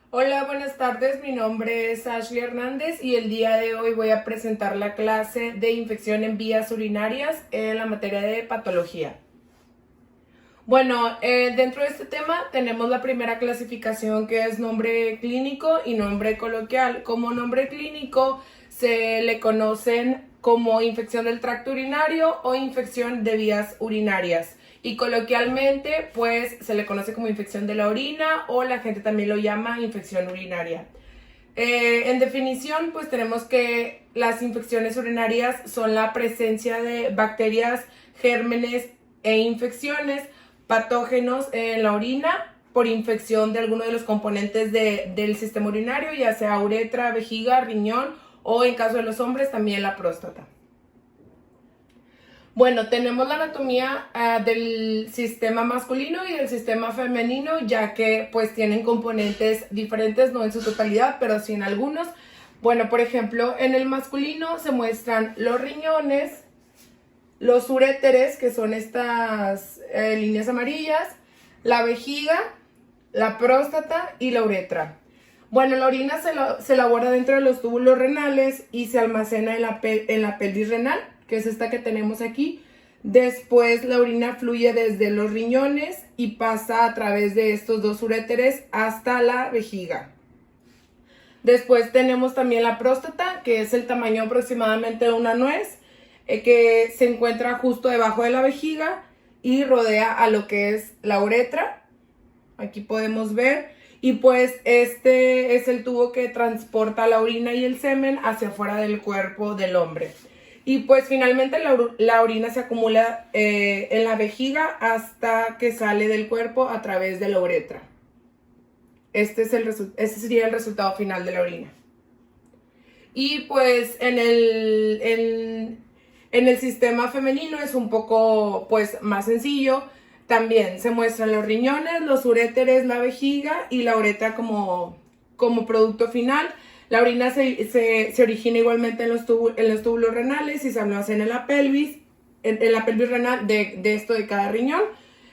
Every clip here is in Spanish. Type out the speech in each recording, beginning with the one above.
Hola, buenas tardes. Mi nombre es Ashley Hernández y el día de hoy voy a presentar la clase de infección en vías urinarias en la materia de patología. Bueno, dentro de este tema tenemos la primera clasificación, que es nombre clínico y nombre coloquial. Como nombre clínico se le conocen como infección del tracto urinario o infección de vías urinarias. Y coloquialmente, pues se le conoce como infección de la orina, o la gente también lo llama infección urinaria. En definición, pues tenemos que las infecciones urinarias son la presencia de bacterias, gérmenes e infecciones patógenos en la orina por infección de alguno de los componentes del sistema urinario, ya sea uretra, vejiga, riñón o, en caso de los hombres, también la próstata. Bueno, tenemos la anatomía del sistema masculino y del sistema femenino, ya que pues tienen componentes diferentes, no en su totalidad, pero sí en algunos. Bueno, por ejemplo, en el masculino se muestran los riñones, los uréteres, que son estas líneas amarillas, la vejiga, la próstata y la uretra. Bueno, la orina se elabora dentro de los túbulos renales y se almacena en la pelvis renal, que es esta que tenemos aquí. Después la orina fluye desde los riñones y pasa a través de estos dos uréteres hasta la vejiga. Después tenemos también la próstata, que es el tamaño aproximadamente de una nuez, que se encuentra justo debajo de la vejiga y rodea a lo que es la uretra. Aquí podemos ver. Y pues este es el tubo que transporta la orina y el semen hacia afuera del cuerpo del hombre. Y pues finalmente la orina se acumula en la vejiga hasta que sale del cuerpo a través de la uretra. Este sería el resultado final de la orina. Y pues en el sistema femenino es un poco pues más sencillo. También se muestran los riñones, los uréteres, la vejiga y la uretra como producto final. La orina se origina igualmente en los túbulos renales y se almacena en la pelvis renal de cada riñón.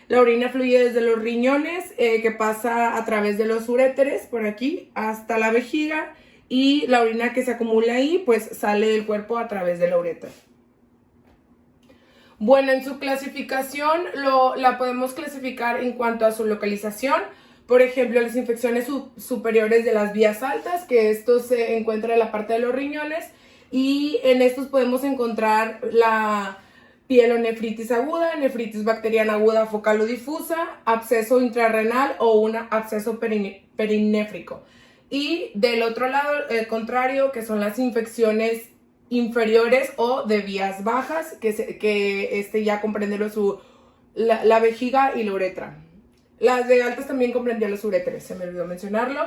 La orina fluye desde los riñones, que pasa a través de los uréteres, por aquí, hasta la vejiga, y la orina que se acumula ahí, pues sale del cuerpo a través de la uretra. Bueno, en su clasificación la podemos clasificar en cuanto a su localización. Por ejemplo, las infecciones superiores de las vías altas, que esto se encuentra en la parte de los riñones, y en estos podemos encontrar la pielonefritis aguda, nefritis bacteriana aguda focal o difusa, absceso intrarrenal o un absceso perinéfrico. Y del otro lado, el contrario, que son las infecciones inferiores o de vías bajas, que ya comprende la vejiga y la uretra. Las de altas también comprendían los uréteres, se me olvidó mencionarlo.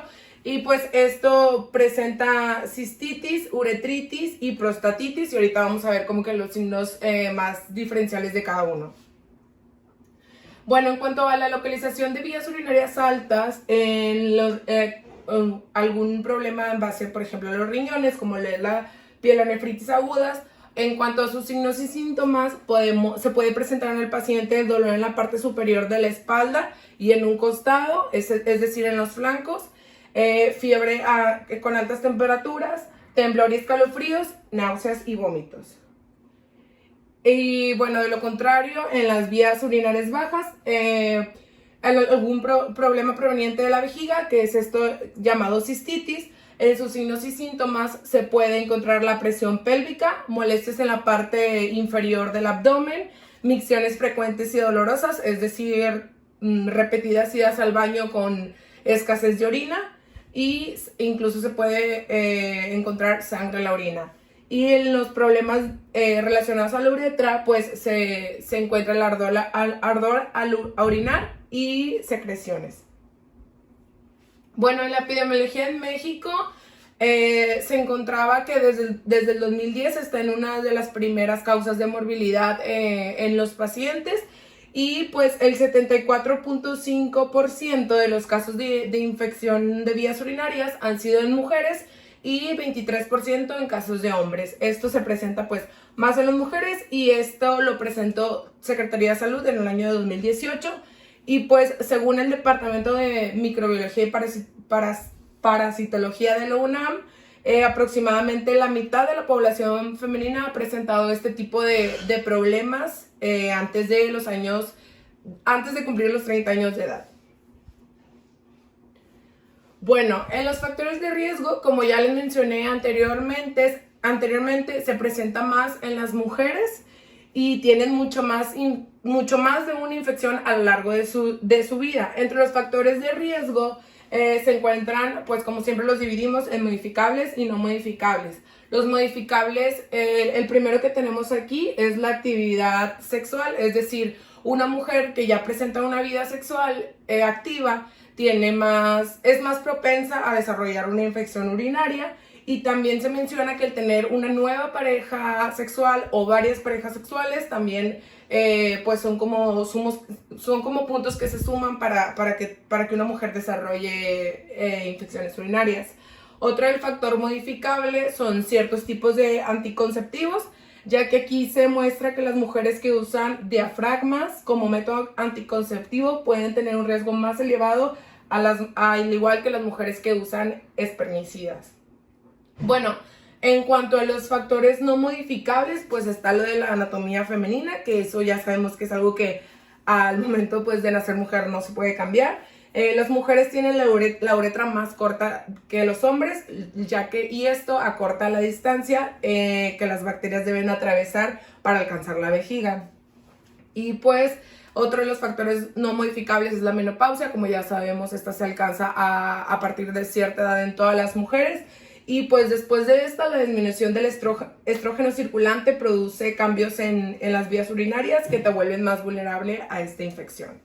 Y pues esto presenta cistitis, uretritis y prostatitis, y ahorita vamos a ver como que los signos más diferenciales de cada uno. Bueno, en cuanto a la localización de vías urinarias altas, algún problema en base, por ejemplo, a los riñones, como la pielonefritis agudas. En cuanto a sus signos y síntomas, se puede presentar en el paciente el dolor en la parte superior de la espalda y en un costado, es decir, en los flancos, fiebre con altas temperaturas, temblor y escalofríos, náuseas y vómitos. Y bueno, de lo contrario, en las vías urinarias bajas, algún problema proveniente de la vejiga, que es esto llamado cistitis. En sus signos y síntomas se puede encontrar la presión pélvica, molestias en la parte inferior del abdomen, micciones frecuentes y dolorosas, es decir, repetidas idas al baño con escasez de orina, y incluso se puede encontrar sangre en la orina. Y en los problemas relacionados a la uretra, pues se encuentra el ardor al orinar y secreciones. Bueno, en la epidemiología en México se encontraba que desde el 2010 está en una de las primeras causas de morbilidad en los pacientes, y pues el 74.5% de los casos de infección de vías urinarias han sido en mujeres y 23% en casos de hombres. Esto se presenta pues más en las mujeres, y esto lo presentó Secretaría de Salud en el año de 2018. Y pues según el Departamento de Microbiología y Parasitología de la UNAM, aproximadamente la mitad de la población femenina ha presentado este tipo de problemas antes de cumplir los 30 años de edad. Bueno, en los factores de riesgo, como ya les mencioné anteriormente se presenta más en las mujeres y tienen mucho más de una infección a lo largo de su vida. Entre los factores de riesgo se encuentran, pues como siempre los dividimos en modificables y no modificables. Los modificables, el primero que tenemos aquí es la actividad sexual, es decir, una mujer que ya presenta una vida sexual activa es más propensa a desarrollar una infección urinaria. Y también se menciona que el tener una nueva pareja sexual o varias parejas sexuales también pues son como puntos que se suman para que una mujer desarrolle infecciones urinarias. Otro del factor modificable son ciertos tipos de anticonceptivos, ya que aquí se muestra que las mujeres que usan diafragmas como método anticonceptivo pueden tener un riesgo más elevado al igual que las mujeres que usan espermicidas. Bueno, en cuanto a los factores no modificables, pues está lo de la anatomía femenina, que eso ya sabemos que es algo que al momento pues de nacer mujer no se puede cambiar. Las mujeres tienen la uretra más corta que los hombres, y esto acorta la distancia que las bacterias deben atravesar para alcanzar la vejiga. Y pues otro de los factores no modificables es la menopausia. Como ya sabemos, esta se alcanza a partir de cierta edad en todas las mujeres. Y pues después de esta, la disminución del estrógeno circulante produce cambios en las vías urinarias que te vuelven más vulnerable a esta infección.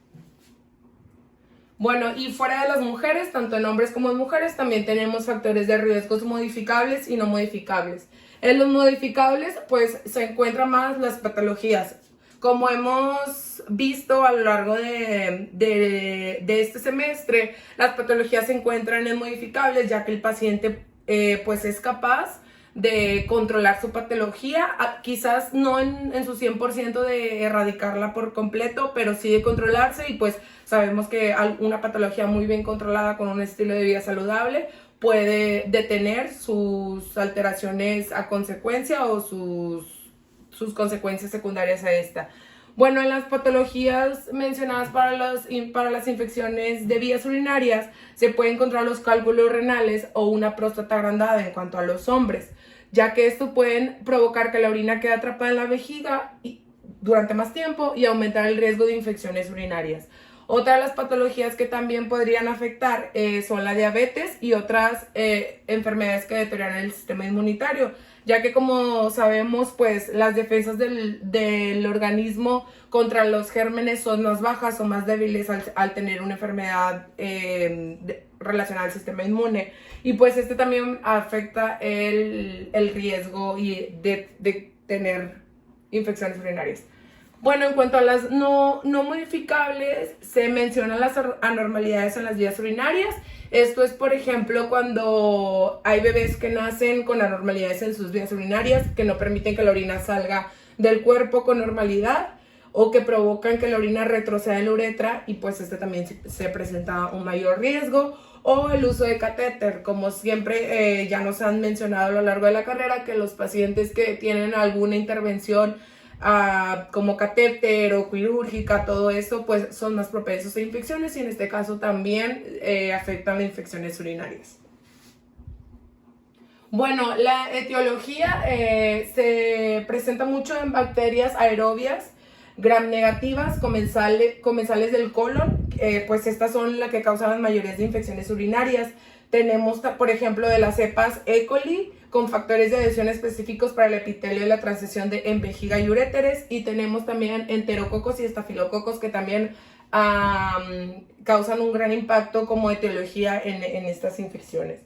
Bueno, y fuera de las mujeres, tanto en hombres como en mujeres, también tenemos factores de riesgos modificables y no modificables. En los modificables, pues se encuentran más las patologías. Como hemos visto a lo largo de este semestre, las patologías se encuentran en modificables, ya que el paciente pues es capaz de controlar su patología, quizás no en su 100% de erradicarla por completo, pero sí de controlarse, y pues sabemos que una patología muy bien controlada con un estilo de vida saludable puede detener sus alteraciones a consecuencia o sus consecuencias secundarias a esta. Bueno, en las patologías mencionadas para las infecciones de vías urinarias se puede encontrar los cálculos renales o una próstata agrandada en cuanto a los hombres, ya que esto pueden provocar que la orina quede atrapada en la vejiga durante más tiempo y aumentar el riesgo de infecciones urinarias. Otra de las patologías que también podrían afectar son la diabetes y otras enfermedades que deterioran el sistema inmunitario, ya que como sabemos, pues las defensas del organismo contra los gérmenes son más bajas o más débiles al tener una enfermedad relacionada al sistema inmune. Y pues este también afecta el riesgo de tener infecciones urinarias. Bueno, en cuanto a las no modificables, se mencionan las anormalidades en las vías urinarias. Esto es, por ejemplo, cuando hay bebés que nacen con anormalidades en sus vías urinarias, que no permiten que la orina salga del cuerpo con normalidad, o que provocan que la orina retroceda en la uretra, y pues también se presenta un mayor riesgo. O el uso de catéter, como siempre ya nos han mencionado a lo largo de la carrera, que los pacientes que tienen alguna intervención como catéter o quirúrgica, todo eso, pues son más propensos a infecciones, y en este caso también afectan las infecciones urinarias. Bueno, la etiología se presenta mucho en bacterias aerobias gram negativas comensales del colon, pues estas son las que causan las mayorías de infecciones urinarias. Tenemos, por ejemplo, de las cepas E. coli, con factores de adhesión específicos para el epitelio de la transición en vejiga y uréteres, y tenemos también enterococos y estafilococos que también causan un gran impacto como etiología en estas infecciones.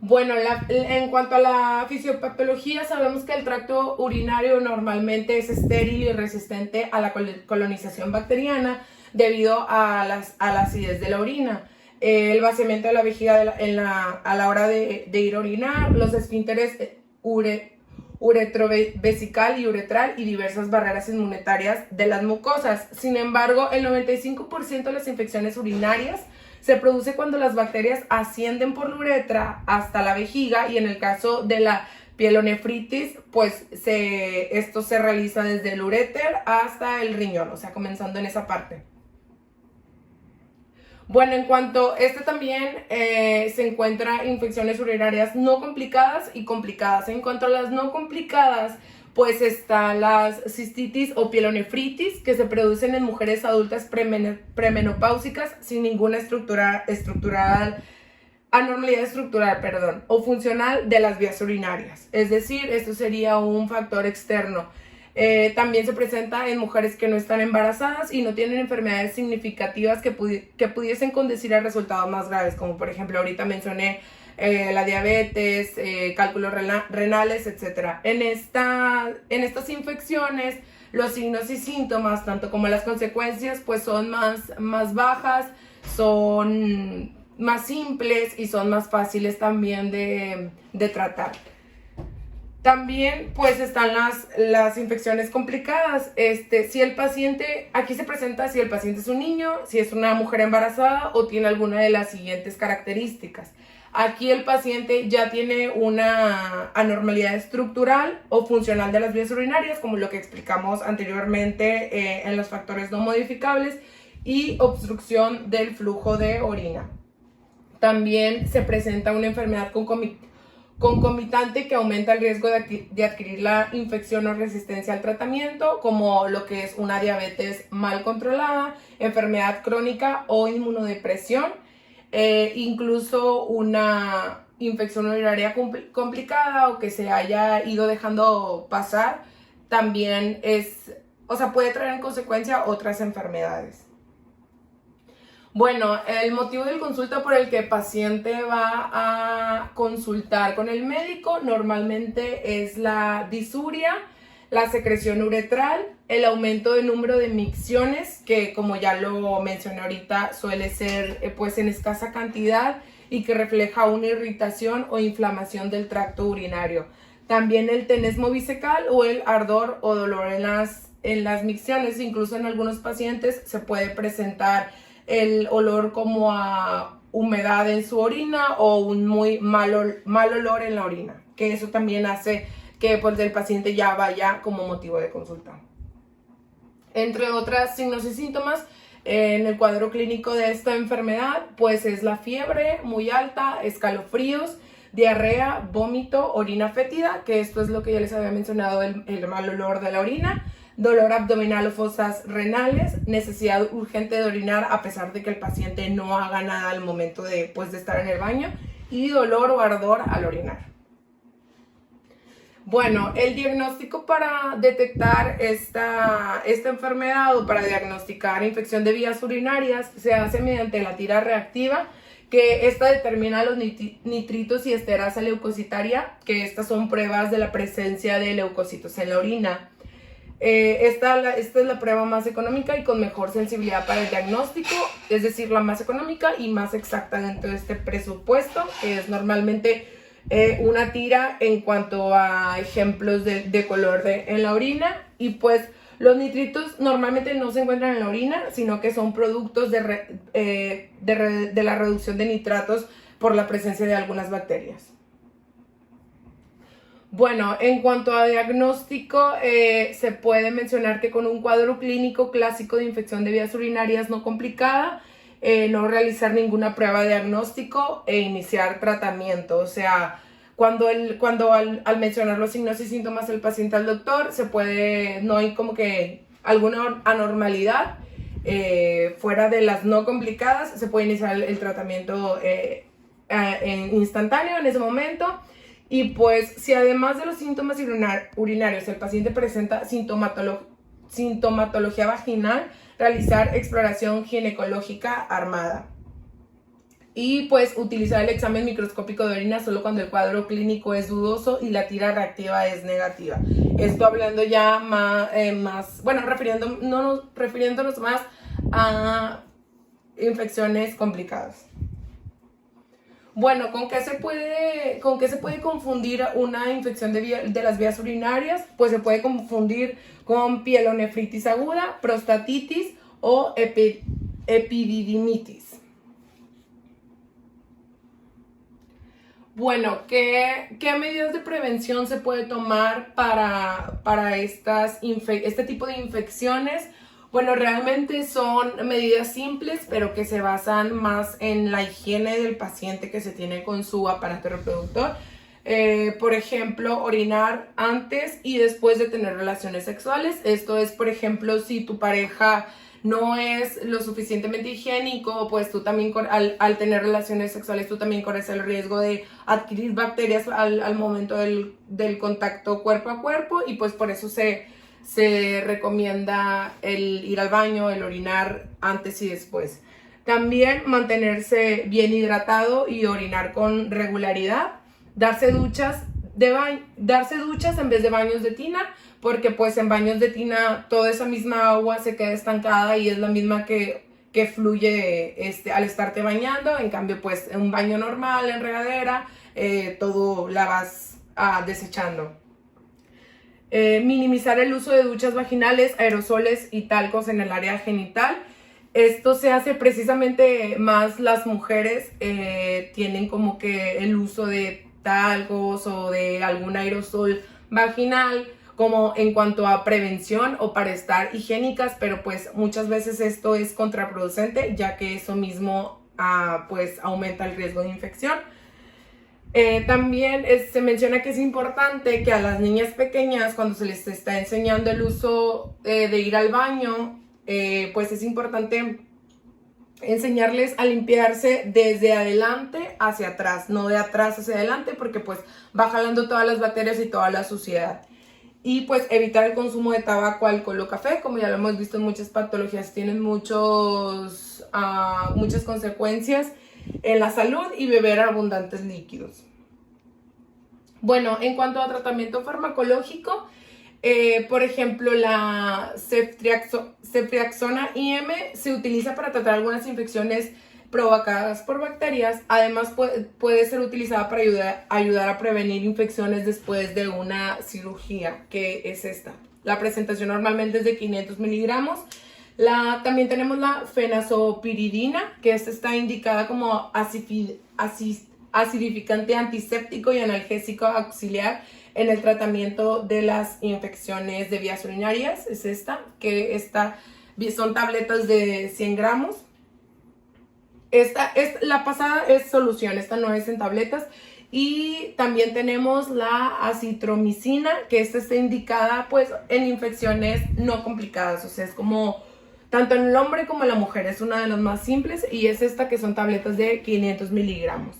Bueno, en cuanto a la fisiopatología, sabemos que el tracto urinario normalmente es estéril y resistente a la colonización bacteriana debido a la acidez de la orina. El vaciamiento de la vejiga a la hora de ir a orinar, los esfínteres uretrovesical y uretral y diversas barreras inmunitarias de las mucosas. Sin embargo, el 95% de las infecciones urinarias Se produce cuando las bacterias ascienden por la uretra hasta la vejiga, y en el caso de la pielonefritis, pues esto se realiza desde el uréter hasta el riñón, o sea, comenzando en esa parte. Bueno, en cuanto a también se encuentra infecciones urinarias no complicadas y complicadas. En cuanto a las no complicadas, pues están las cistitis o pielonefritis, que se producen en mujeres adultas premenopáusicas sin ninguna anormalidad estructural, o funcional de las vías urinarias. Es decir, esto sería un factor externo. También se presenta en mujeres que no están embarazadas y no tienen enfermedades significativas que pudiesen conducir a resultados más graves, como por ejemplo ahorita mencioné la diabetes, cálculos renales, etc. En estas infecciones, los signos y síntomas, tanto como las consecuencias, pues son más bajas, son más simples y son más fáciles también de tratar. También pues están las infecciones complicadas. Si el paciente, aquí se presenta si el paciente es un niño, si es una mujer embarazada o tiene alguna de las siguientes características. Aquí el paciente ya tiene una anormalidad estructural o funcional de las vías urinarias, como lo que explicamos anteriormente en los factores no modificables, y obstrucción del flujo de orina. También se presenta una enfermedad concomitante que aumenta el riesgo de adquirir la infección o resistencia al tratamiento, como lo que es una diabetes mal controlada, enfermedad crónica o inmunodepresión, incluso una infección urinaria complicada o que se haya ido dejando pasar, también puede traer en consecuencia otras enfermedades. Bueno, el motivo de consulta por el que el paciente va a consultar con el médico normalmente es la disuria, la secreción uretral, el aumento del número de micciones, que como ya lo mencioné ahorita suele ser pues en escasa cantidad y que refleja una irritación o inflamación del tracto urinario. También el tenesmo bisecal o el ardor o dolor en las micciones. Incluso en algunos pacientes se puede presentar el olor como a humedad en su orina o un muy mal olor en la orina, que eso también hace que pues, el paciente ya vaya como motivo de consulta. Entre otros signos y síntomas, en el cuadro clínico de esta enfermedad, pues es la fiebre muy alta, escalofríos, diarrea, vómito, orina fétida, que esto es lo que ya les había mencionado, el mal olor de la orina, dolor abdominal o fosas renales, necesidad urgente de orinar a pesar de que el paciente no haga nada al momento de estar en el baño, y dolor o ardor al orinar. Bueno, el diagnóstico para detectar esta enfermedad o para diagnosticar infección de vías urinarias se hace mediante la tira reactiva, que esta determina los nitritos y esterasa leucocitaria, que estas son pruebas de la presencia de leucocitos en la orina. Esta es la prueba más económica y con mejor sensibilidad para el diagnóstico, es decir, la más económica y más exacta dentro de este presupuesto, que es normalmente una tira en cuanto a ejemplos de color en la orina. Y pues los nitritos normalmente no se encuentran en la orina, sino que son productos de la reducción de nitratos por la presencia de algunas bacterias. Bueno, en cuanto a diagnóstico, se puede mencionar que con un cuadro clínico clásico de infección de vías urinarias no complicada, no realizar ninguna prueba de diagnóstico e iniciar tratamiento. O sea, cuando al mencionar los signos y síntomas del paciente al doctor, no hay como que alguna anormalidad fuera de las no complicadas, se puede iniciar el tratamiento instantáneo en ese momento. Y pues si además de los síntomas urinarios el paciente presenta sintomatología vaginal, realizar exploración ginecológica armada. Y pues utilizar el examen microscópico de orina solo cuando el cuadro clínico es dudoso y la tira reactiva es negativa. Esto hablando ya refiriéndonos más a infecciones complicadas. Bueno, ¿con qué se puede confundir una infección de las vías urinarias? Pues se puede confundir con pielonefritis aguda, prostatitis o epididimitis. Bueno, ¿qué medidas de prevención se puede tomar para este tipo de infecciones? Bueno, realmente son medidas simples, pero que se basan más en la higiene del paciente que se tiene con su aparato reproductor. Por ejemplo, orinar antes y después de tener relaciones sexuales. Esto es, por ejemplo, si tu pareja no es lo suficientemente higiénico, pues tú también al tener relaciones sexuales tú también corres el riesgo de adquirir bacterias al momento del contacto cuerpo a cuerpo, y pues por eso se recomienda el ir al baño, el orinar antes y después. También mantenerse bien hidratado y orinar con regularidad. Darse duchas en vez de baños de tina, porque pues en baños de tina toda esa misma agua se queda estancada y es la misma que fluye al estarte bañando. En cambio, pues en un baño normal, en regadera, todo la vas desechando. Minimizar el uso de duchas vaginales, aerosoles y talcos en el área genital. Esto se hace precisamente más las mujeres tienen como que el uso de talcos o de algún aerosol vaginal como en cuanto a prevención o para estar higiénicas, pero pues muchas veces esto es contraproducente, ya que eso mismo pues aumenta el riesgo de infección. También se menciona que es importante que a las niñas pequeñas, cuando se les está enseñando el uso de ir al baño, pues es importante enseñarles a limpiarse desde adelante hacia atrás, no de atrás hacia adelante, porque pues va jalando todas las bacterias y toda la suciedad. Y pues evitar el consumo de tabaco, alcohol o café, como ya lo hemos visto en muchas patologías, tienen muchas consecuencias en la salud, y beber abundantes líquidos. Bueno, en cuanto a tratamiento farmacológico, por ejemplo, la ceftriaxona IM se utiliza para tratar algunas infecciones provocadas por bacterias. Además, puede ser utilizada para ayudar a prevenir infecciones después de una cirugía, que es esta. La presentación normalmente es de 500 miligramos. También tenemos la fenazopiridina, que esta está indicada como acidificante antiséptico y analgésico auxiliar en el tratamiento de las infecciones de vías urinarias. Es esta, son tabletas de 100 gramos. La pasada es solución, esta no es en tabletas. Y también tenemos la acitromicina, que esta está indicada pues en infecciones no complicadas, o sea, es como tanto en el hombre como en la mujer, es una de las más simples, y es esta, que son tabletas de 500 miligramos.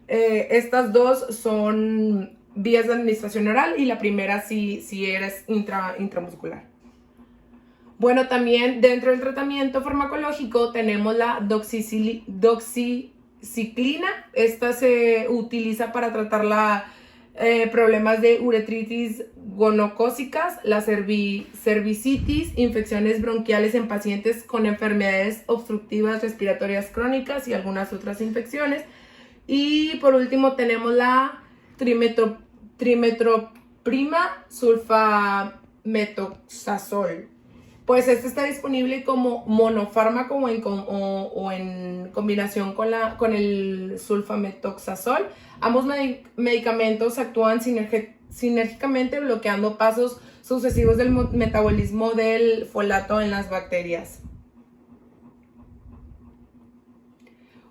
Estas dos son vías de administración oral, y la primera si eres intramuscular. Bueno, también dentro del tratamiento farmacológico tenemos la doxiciclina. Esta se utiliza para tratar problemas de uretritis gonocócicas, la cervicitis, infecciones bronquiales en pacientes con enfermedades obstructivas respiratorias crónicas y algunas otras infecciones. Y por último tenemos la trimetroprima sulfametoxazol. Pues este está disponible como monofármaco o en combinación con el sulfametoxazol. Ambos medicamentos actúan sinérgicamente, bloqueando pasos sucesivos del metabolismo del folato en las bacterias.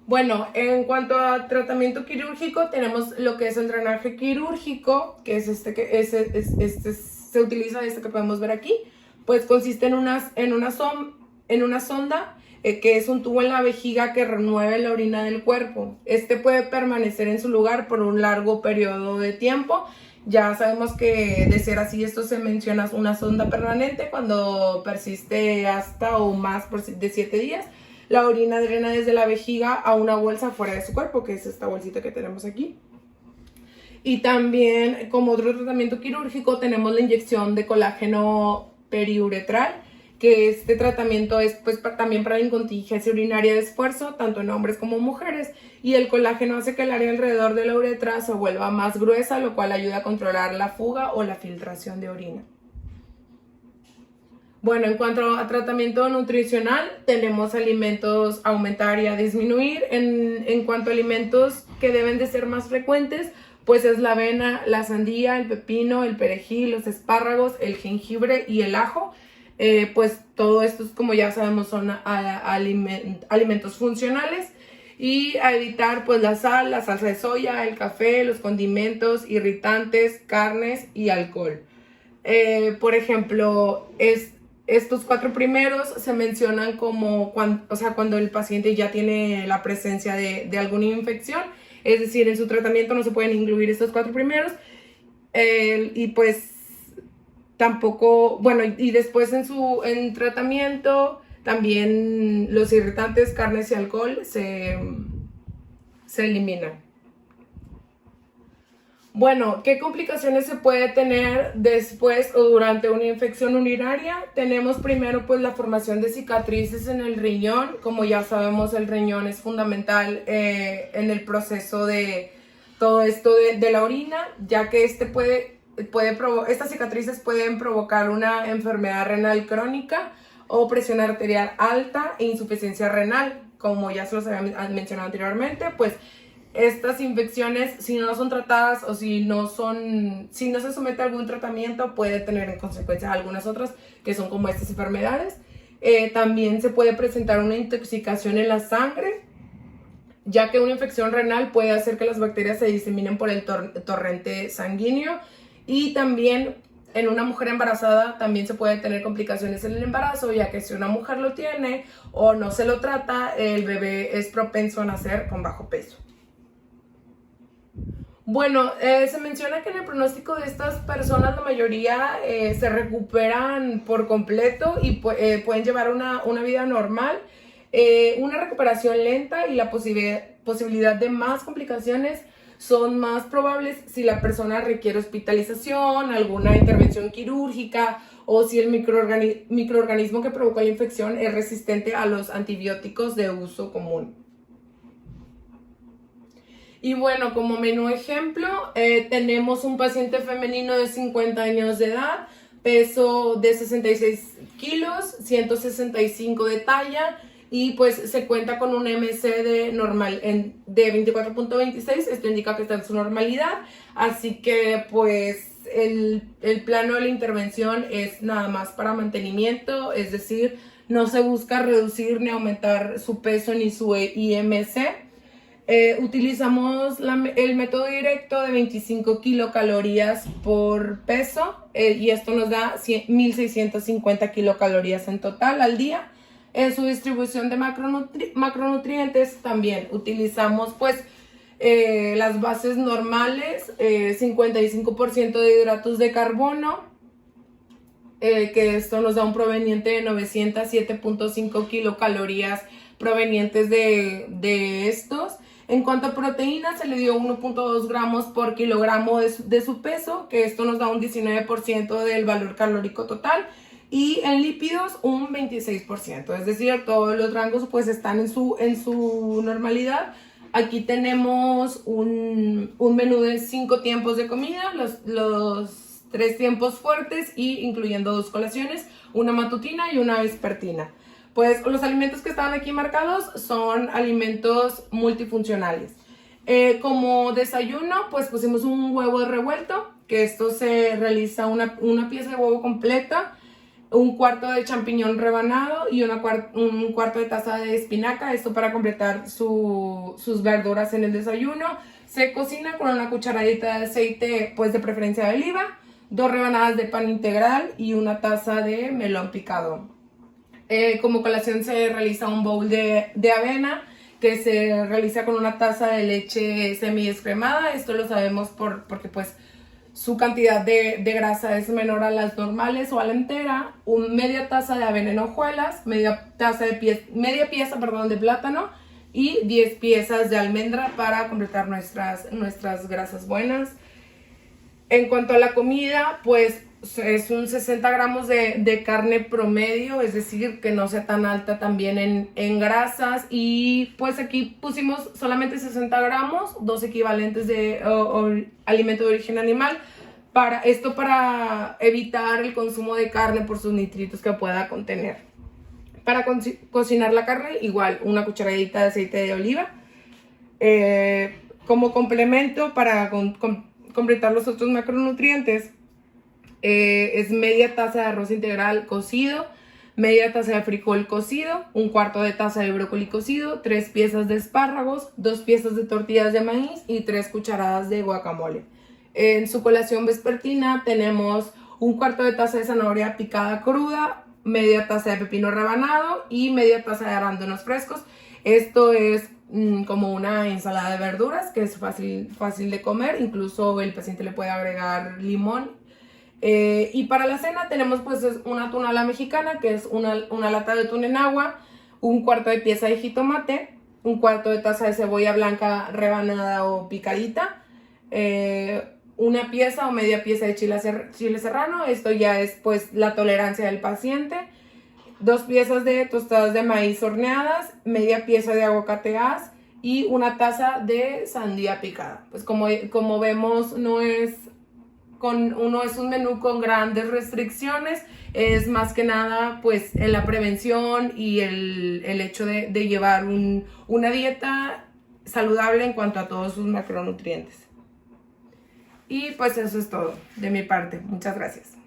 Bueno, en cuanto a tratamiento quirúrgico, tenemos lo que es el drenaje quirúrgico, que es se utiliza este que podemos ver aquí. Pues consiste en una sonda que es un tubo en la vejiga que remueve la orina del cuerpo. Este puede permanecer en su lugar por un largo periodo de tiempo. Ya sabemos que de ser así, esto se menciona una sonda permanente cuando persiste hasta o más de 7 días. La orina drena desde la vejiga a una bolsa fuera de su cuerpo, que es esta bolsita que tenemos aquí. Y también, como otro tratamiento quirúrgico, tenemos la inyección de colágeno periuretral, que este tratamiento es pues también para la incontinencia urinaria de esfuerzo, tanto en hombres como mujeres, y el colágeno hace que el área alrededor de la uretra se vuelva más gruesa, lo cual ayuda a controlar la fuga o la filtración de orina. Bueno, en cuanto a tratamiento nutricional, tenemos alimentos a aumentar y a disminuir. En cuanto a alimentos que deben de ser más frecuentes, pues es la avena, la sandía, el pepino, el perejil, los espárragos, el jengibre y el ajo. Pues todo esto, como ya sabemos, son alimentos funcionales. Y a evitar pues la sal, la salsa de soya, el café, los condimentos, irritantes, carnes y alcohol. Por ejemplo, estos 4 primeros se mencionan como cuando el paciente ya tiene la presencia de alguna infección, es decir, en su tratamiento no se pueden incluir estos 4 primeros, y pues tampoco, bueno, y después en tratamiento también los irritantes, carnes y alcohol se eliminan. Bueno, ¿qué complicaciones se puede tener después o durante una infección urinaria? Tenemos primero pues la formación de cicatrices en el riñón. Como ya sabemos, el riñón es fundamental en el proceso de todo esto de la orina, ya que estas cicatrices pueden provocar una enfermedad renal crónica o presión arterial alta e insuficiencia renal. Como ya se los había mencionado anteriormente, pues estas infecciones, si no son tratadas o si no se somete a algún tratamiento, puede tener en consecuencia algunas otras que son como estas enfermedades. También se puede presentar una intoxicación en la sangre, ya que una infección renal puede hacer que las bacterias se diseminen por el torrente sanguíneo. Y también en una mujer embarazada también se puede tener complicaciones en el embarazo, ya que si una mujer lo tiene o no se lo trata, el bebé es propenso a nacer con bajo peso. Bueno, se menciona que en el pronóstico de estas personas la mayoría se recuperan por completo y pueden llevar una vida normal, una recuperación lenta, y la posibilidad de más complicaciones son más probables si la persona requiere hospitalización, alguna intervención quirúrgica, o si el microorganismo que provocó la infección es resistente a los antibióticos de uso común. Y bueno, como menú ejemplo, tenemos un paciente femenino de 50 años de edad, peso de 66 kilos, 165 de talla, y pues se cuenta con un MCD normal de 24.26, esto indica que está en su normalidad, así que pues el plano de la intervención es nada más para mantenimiento, es decir, no se busca reducir ni aumentar su peso ni su IMC. Utilizamos el método directo de 25 kilocalorías por peso, y esto nos da 1650 kilocalorías en total al día. En su distribución de macronutrientes también utilizamos pues las bases normales, 55% de hidratos de carbono, que esto nos da un proveniente de 907.5 kilocalorías provenientes de estos. En cuanto a proteínas, se le dio 1.2 gramos por kilogramo de su peso, que esto nos da un 19% del valor calórico total. Y en lípidos, un 26%. Es decir, todos los rangos pues están en su normalidad. Aquí tenemos un menú de 5 tiempos de comida, los 3 tiempos fuertes, y incluyendo 2 colaciones, una matutina y una vespertina. Pues los alimentos que estaban aquí marcados son alimentos multifuncionales. Como desayuno, pues pusimos un huevo revuelto, que esto se realiza una pieza de huevo completa, un cuarto de champiñón rebanado y un cuarto de taza de espinaca, esto para completar sus verduras en el desayuno. Se cocina con una cucharadita de aceite, pues de preferencia de oliva, 2 rebanadas de pan integral y una taza de melón picado. Como colación se realiza un bowl de avena, que se realiza con una taza de leche semi-descremada. Esto lo sabemos porque pues su cantidad de grasa es menor a las normales o a la entera. Media taza de avena en hojuelas, media pieza de plátano y 10 piezas de almendra para completar nuestras grasas buenas. En cuanto a la comida, pues es un 60 gramos de carne promedio, es decir, que no sea tan alta también en grasas. Y pues aquí pusimos solamente 60 gramos, 2 equivalentes de alimento de origen animal, para evitar el consumo de carne por sus nitritos que pueda contener. Para cocinar la carne, igual una cucharadita de aceite de oliva. Como complemento para completar los otros macronutrientes, es media taza de arroz integral cocido, media taza de frijol cocido, un cuarto de taza de brócoli cocido, 3 piezas de espárragos, 2 piezas de tortillas de maíz y 3 cucharadas de guacamole. En su colación vespertina tenemos un cuarto de taza de zanahoria picada cruda, media taza de pepino rebanado y media taza de arándanos frescos. Esto es como una ensalada de verduras que es fácil de comer, incluso el paciente le puede agregar limón. Y para la cena tenemos pues una tuna a la mexicana, que es una lata de atún en agua, un cuarto de pieza de jitomate, un cuarto de taza de cebolla blanca rebanada o picadita, una pieza o media pieza de chile serrano. Esto ya es pues la tolerancia del paciente. 2 piezas de tostadas de maíz horneadas, media pieza de aguacateas y una taza de sandía picada. Pues como vemos, no es un menú con grandes restricciones, es más que nada pues en la prevención y el hecho de llevar una dieta saludable en cuanto a todos sus macronutrientes. Y pues eso es todo de mi parte. Muchas gracias.